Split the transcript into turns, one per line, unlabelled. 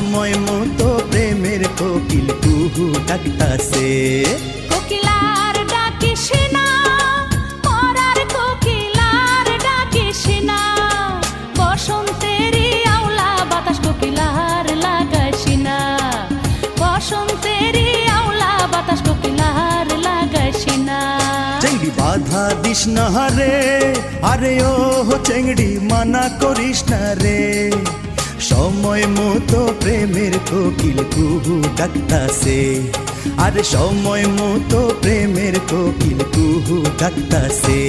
সময় মতো প্রেমের কোকিল কুহু ডাকতাছে।
কোকিলার ডাকিস না, মরার কোকিলার ডাকিস না, বসন্তেরই আওলা বাতাস কোকিলার লাগাইস না, বসন্তেরই আওলা বাতাস কোকিলার লাগাইস না।
চেংড়ি বাধা দিস না রে, আরে ও চেংড়ি মানা করিস না রে, সময় মতো প্রেমের কোকিল কুহু ডাকতাছে। আরে সময় মতো প্রেমের কোকিল কুহু ডাকতাছে।